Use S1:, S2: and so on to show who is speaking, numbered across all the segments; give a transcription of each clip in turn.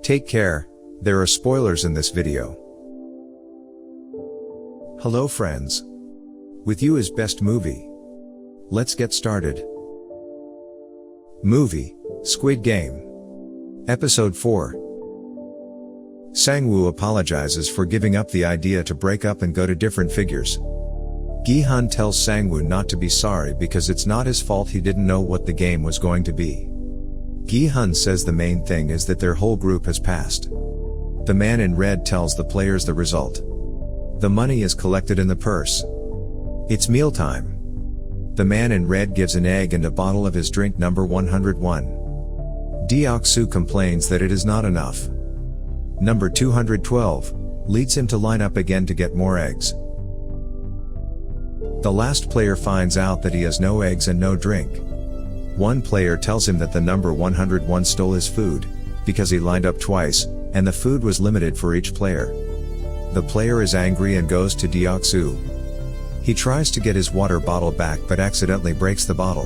S1: Take care, there are spoilers in this video. Hello friends. With you is Best Movie. Let's get started. Movie, Squid Game. Episode 4. Sang-woo apologizes for giving up the idea to break up and go to different figures. Gi-hun tells Sang-woo not to be sorry because it's not his fault he didn't know what the game was going to be. Gi-hun says the main thing is that their whole group has passed. The man in red tells the players the result. The money is collected in the purse. It's mealtime. The man in red gives an egg and a bottle of his drink number 101. Deok-soo complains that it is not enough. Number 212 leads him to line up again to get more eggs. The last player finds out that he has no eggs and no drink. One player tells him that the number 101 stole his food, because he lined up twice, and the food was limited for each player. The player is angry and goes to Deok-soo. He tries to get his water bottle back but accidentally breaks the bottle.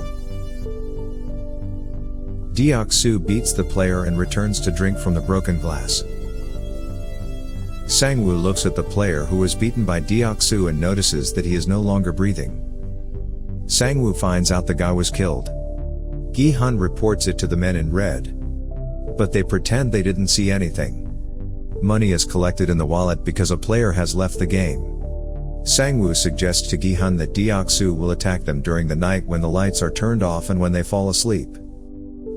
S1: Deok-soo beats the player and returns to drink from the broken glass. Sang-woo looks at the player who was beaten by Deok-soo and notices that he is no longer breathing. Sang-woo finds out the guy was killed. Gi-hun reports it to the men in red. But they pretend they didn't see anything. Money is collected in the wallet because a player has left the game. Sang-woo suggests to Gi-hun that Deok-soo will attack them during the night when the lights are turned off and when they fall asleep.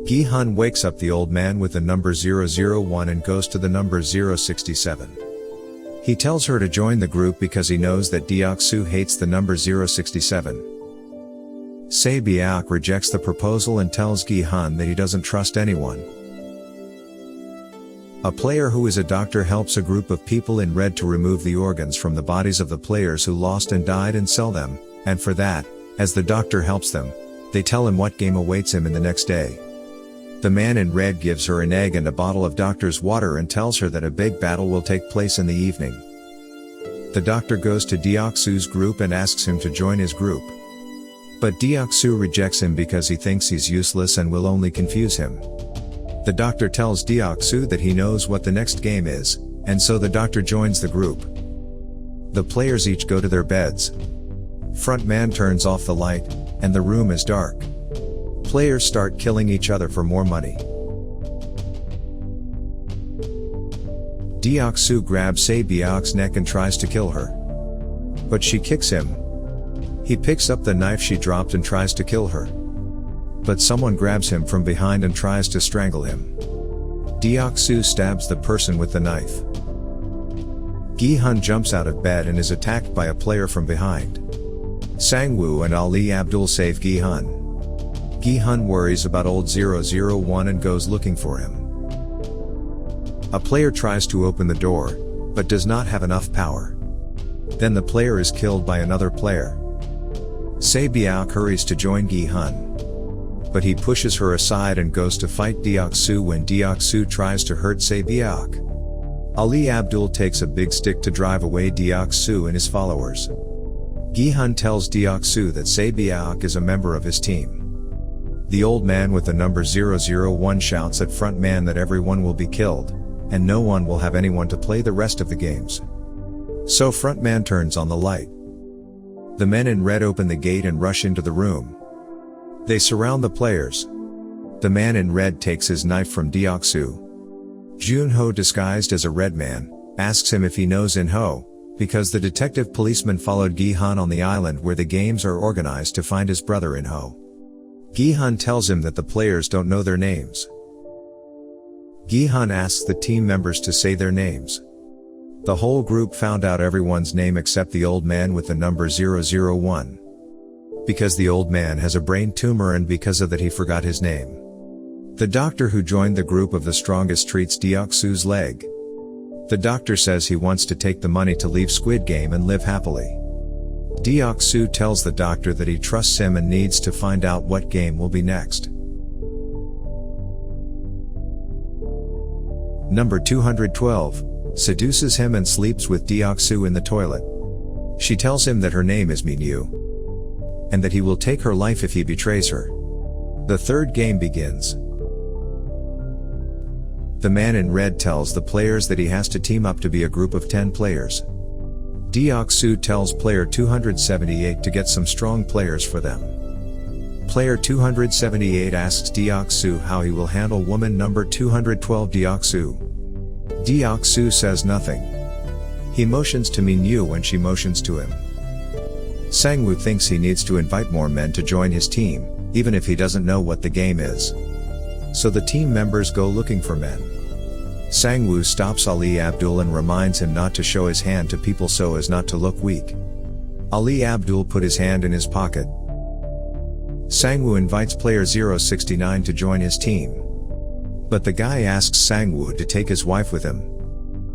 S1: Gi-hun wakes up the old man with the number 001 and goes to the number 067. He tells her to join the group because he knows that Deok-soo hates the number 067. Sae-Byeok rejects the proposal and tells Gi-hun that he doesn't trust anyone. A player who is a doctor helps a group of people in red to remove the organs from the bodies of the players who lost and died and sell them, and for that, as the doctor helps them, they tell him what game awaits him in the next day. The man in red gives her an egg and a bottle of doctor's water and tells her that a big battle will take place in the evening. The doctor goes to Deok-soo's group and asks him to join his group. But Deok-soo rejects him because he thinks he's useless and will only confuse him. The doctor tells Deok-soo that he knows what the next game is, and so the doctor joins the group. The players each go to their beds. Front man turns off the light, and the room is dark. Players start killing each other for more money. Deok-soo grabs Sae-Byeok's neck and tries to kill her. But she kicks him. He picks up the knife she dropped and tries to kill her. But someone grabs him from behind and tries to strangle him. Deok-soo stabs the person with the knife. Gi-hun jumps out of bed and is attacked by a player from behind. Sang-woo and Ali Abdul save Gi-hun. Gi-hun worries about old 001 and goes looking for him. A player tries to open the door, but does not have enough power. Then the player is killed by another player. Sae-Byeok hurries to join Gi-hun. But he pushes her aside and goes to fight Deok-soo when Deok-soo tries to hurt Sae-Byeok. Ali Abdul takes a big stick to drive away Deok-soo and his followers. Gi-hun tells Deok-soo that Sae-Byeok is a member of his team. The old man with the number 001 shouts at front man that everyone will be killed, and no one will have anyone to play the rest of the games. So front man turns on the light. The men in red open the gate and rush into the room. They surround the players. The man in red takes his knife from Deok-soo. Jun-ho, disguised as a red man, asks him if he knows In-ho, because the detective policeman followed Gi-hun on the island where the games are organized to find his brother In-ho. Gi-hun tells him that the players don't know their names. Gi-hun asks the team members to say their names. The whole group found out everyone's name except the old man with the number 001. Because the old man has a brain tumor and because of that he forgot his name. The doctor who joined the group of the strongest treats Deok-soo's leg. The doctor says he wants to take the money to leave Squid Game and live happily. Deok-soo tells the doctor that he trusts him and needs to find out what game will be next. Number 212 seduces him and sleeps with Deok-soo in the toilet. She tells him that her name is Min-yu, and that he will take her life if he betrays her. The third game begins. The man in red tells the players that he has to team up to be a group of 10 players. Deok-soo tells player 278 to get some strong players for them. Player 278 asks Deok-soo how he will handle woman number 212 Deok-soo. Deok-soo says nothing. He motions to Min-yu when she motions to him. Sang-woo thinks he needs to invite more men to join his team, even if he doesn't know what the game is. So the team members go looking for men. Sang-woo stops Ali Abdul and reminds him not to show his hand to people so as not to look weak. Ali Abdul put his hand in his pocket. Sang-woo invites player 069 to join his team. But the guy asks Sang-woo to take his wife with him.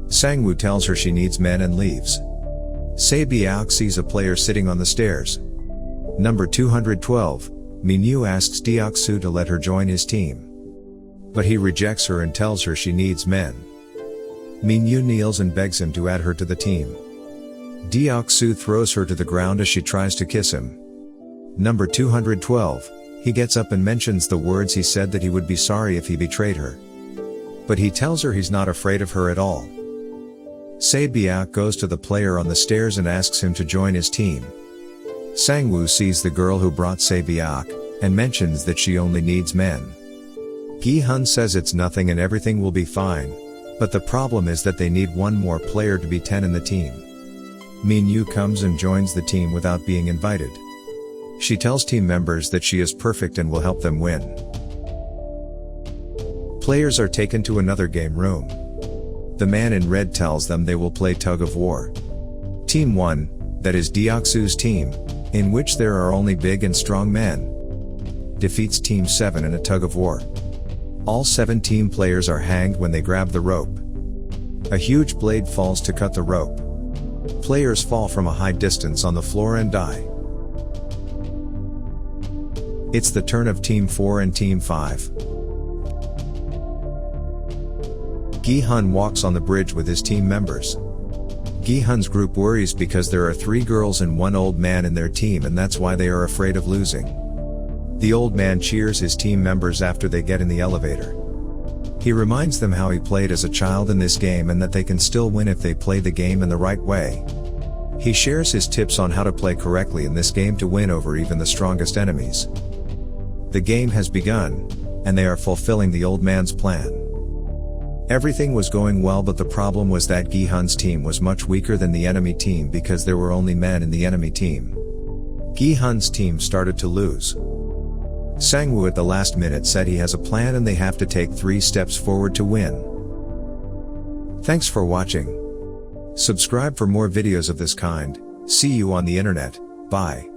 S1: Sang-woo tells her she needs men and leaves. Sae-Byeok sees a player sitting on the stairs. Number 212, Min-yu asks Deok-soo to let her join his team. But he rejects her and tells her she needs men. Min-yu kneels and begs him to add her to the team. Deok-soo throws her to the ground as she tries to kiss him. Number 212, he gets up and mentions the words he said that he would be sorry if he betrayed her. But he tells her he's not afraid of her at all. Sae-Byeok goes to the player on the stairs and asks him to join his team. Sang-woo sees the girl who brought Sae-Byeok, and mentions that she only needs men. Gi-hun says it's nothing and everything will be fine, but the problem is that they need one more player to be 10 in the team. Min-yu comes and joins the team without being invited. She tells team members that she is perfect and will help them win. Players are taken to another game room. The man in red tells them they will play tug of war. Team 1, that is Deok-soo's team, in which there are only big and strong men, defeats Team 7 in a tug of war. All 7 team players are hanged when they grab the rope. A huge blade falls to cut the rope. Players fall from a high distance on the floor and die. It's the turn of Team 4 and Team 5. Gi-hun walks on the bridge with his team members. Gi-hun's group worries because there are 3 girls and 1 old man in their team and that's why they are afraid of losing. The old man cheers his team members after they get in the elevator. He reminds them how he played as a child in this game and that they can still win if they play the game in the right way. He shares his tips on how to play correctly in this game to win over even the strongest enemies. The game has begun, and they are fulfilling the old man's plan. Everything was going well, but the problem was that Gi-hun's team was much weaker than the enemy team because there were only men in the enemy team. Gi-hun's team started to lose. Sang-woo at the last minute said he has a plan and they have to take 3 steps forward to win. Thanks for watching. Subscribe for more videos of this kind. See you on the internet. Bye.